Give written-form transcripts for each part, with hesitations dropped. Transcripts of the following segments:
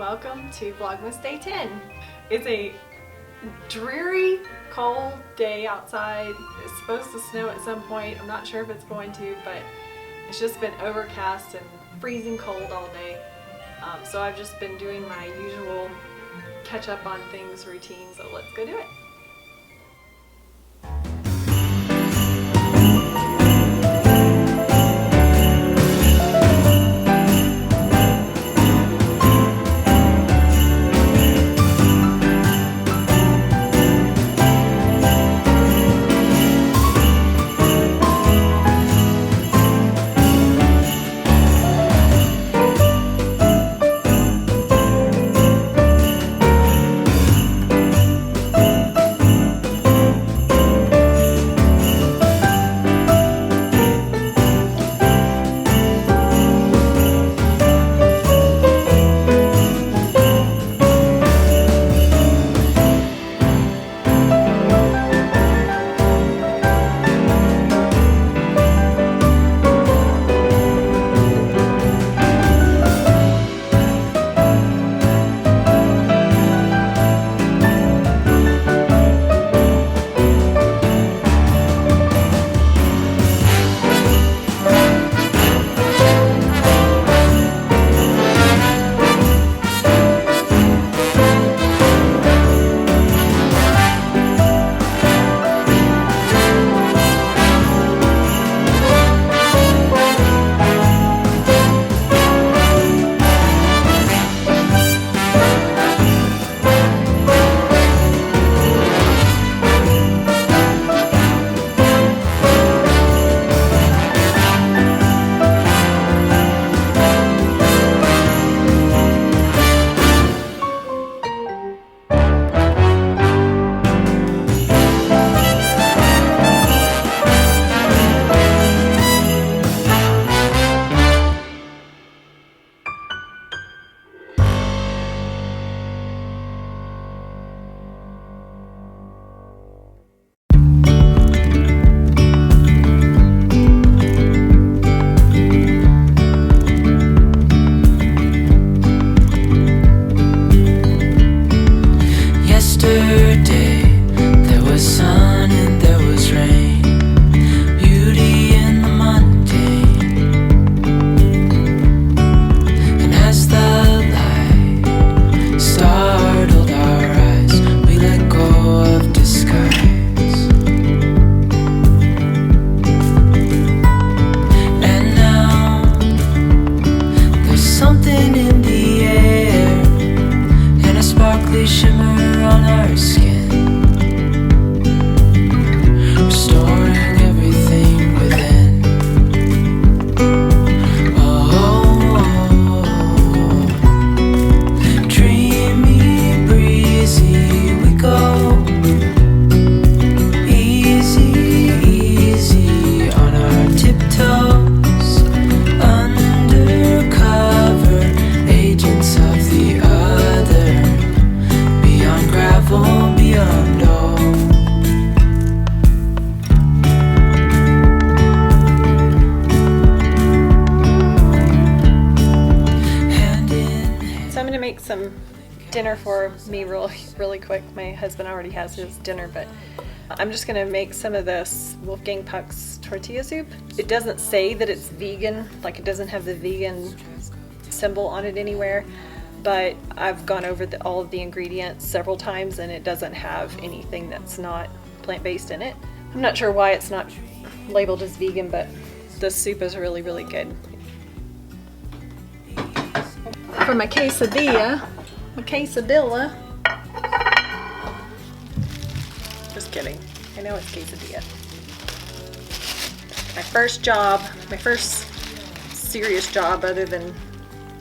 welcome to Vlogmas Day 10. It's a dreary, cold day outside. It's supposed to snow at some point. I'm not sure if it's going to, but it's just been overcast and freezing cold all day. So I've just been doing my usual catch up on things routine, so let's go do it. Make some dinner for me really quick. My husband already has his dinner, but I'm just gonna make some of this Wolfgang Puck's tortilla soup. It doesn't say that it's vegan, like it doesn't have the vegan symbol on it anywhere, but I've gone over all of the ingredients several times and it doesn't have anything that's not plant-based in it. I'm not sure why it's not labeled as vegan, but the soup is really good. For my quesadilla, just kidding, I know it's quesadilla. My first job, my first serious job other than,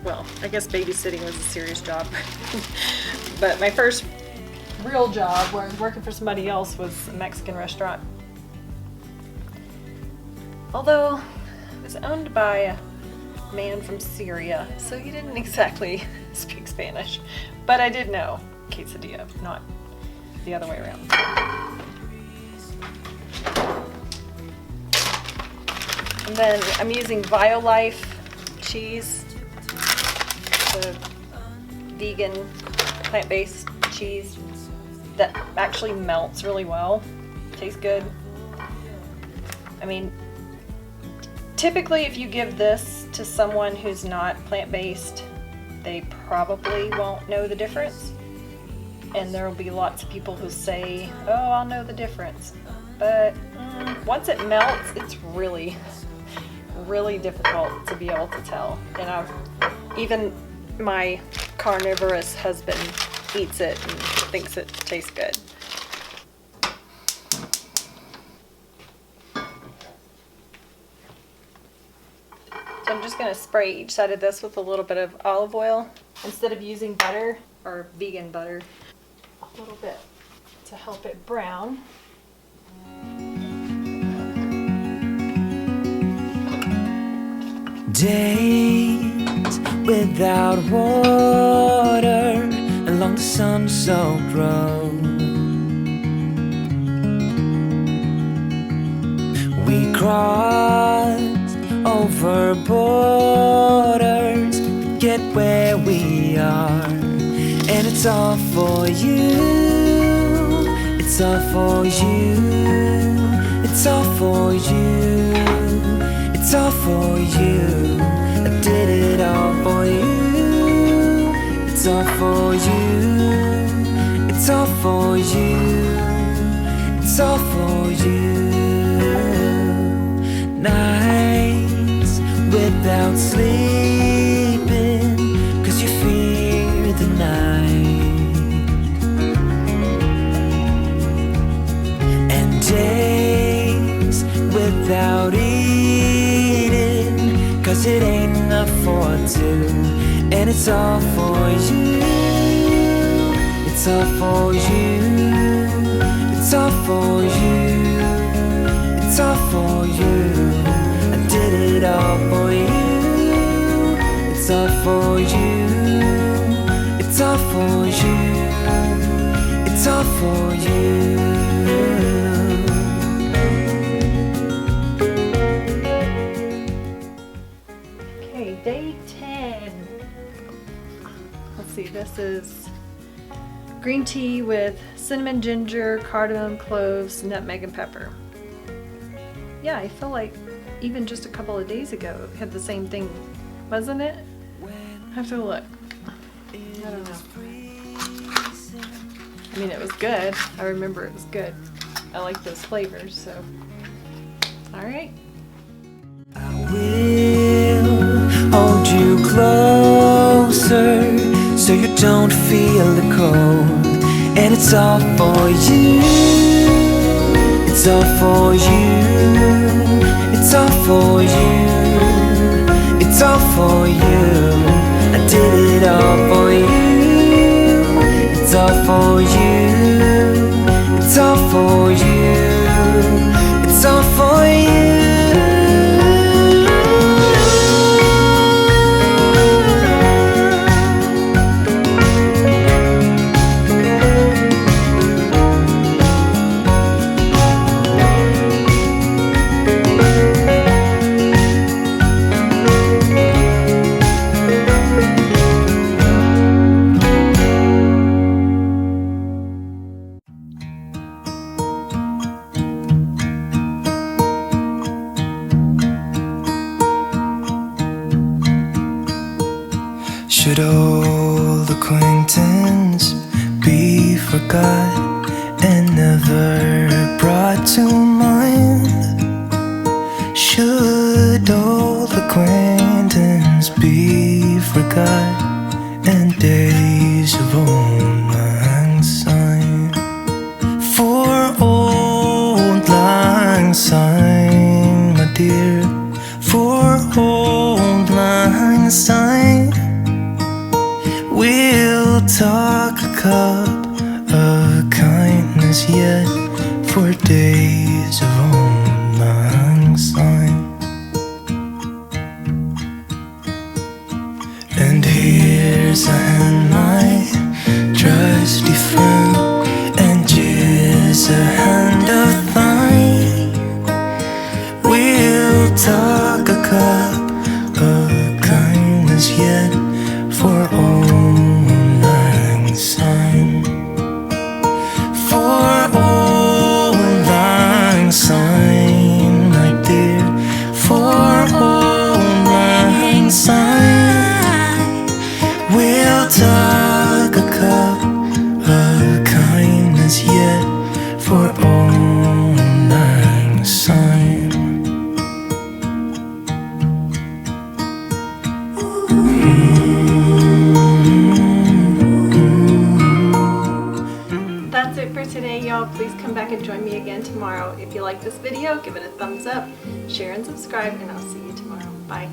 well, I guess babysitting was a serious job, but my first real job where I was working for somebody else was a Mexican restaurant. Although it was owned by a man from Syria, so he didn't exactly speak Spanish, but I did know quesadilla, not the other way around. And then I'm using Violife cheese, the vegan, plant-based cheese that actually melts really well. Tastes good. I mean, typically if you give this to someone who's not plant-based, they probably won't know the difference. And there will be lots of people who say, oh, I'll know the difference. But once it melts, it's really, really difficult to be able to tell. And even my carnivorous husband eats it and thinks it tastes good. So I'm just going to spray each side of this with a little bit of olive oil instead of using butter or vegan butter. A little bit to help it brown. Days without water along the sun-soaked road. We crossed over borders to get where we are. And it's all for you. It's all for you. It's all for you. It's all for you. I did it all for you. It's all for you. It's all for you. It's all for you. Nights without sleeping 'cause you fear the night. And days without eating 'cause it ain't enough for two. And it's all for you. It's all for you. It's all for you. It's all for you. I did it all for you. It's all for you. It's all for you. It's all for you. Okay, day 10. Let's see, this is green tea with cinnamon, ginger, cardamom, cloves, nutmeg, and pepper. Yeah, I feel like even just a couple of days ago it had the same thing, wasn't it? I have to look. I don't know. I mean, it was good. I remember it was good. I like those flavors, so. Alright. I will hold you closer so you don't feel the cold. And it's all for you. It's all for you. It's all for you. It's all for you. I did it all for you. It's all for you. It's all for you. It's all for you. Should old acquaintance be forgot and never brought to mind? Should old acquaintance be forgot and days of old lang syne? For old lang syne, my dear, for old lang syne, we'll talk a cup of kindness yet for days of old lang syne. And here's a hand, my trusty friend, and here's a hand of thine. We'll talk a cup of kindness yet for old inside. We'll tuck a cup of kindness yet for all night sun. That's it for today, y'all. Please come back and join me again tomorrow. If you like this video, give it a thumbs up, share and subscribe, and I'll see you tomorrow. Bye.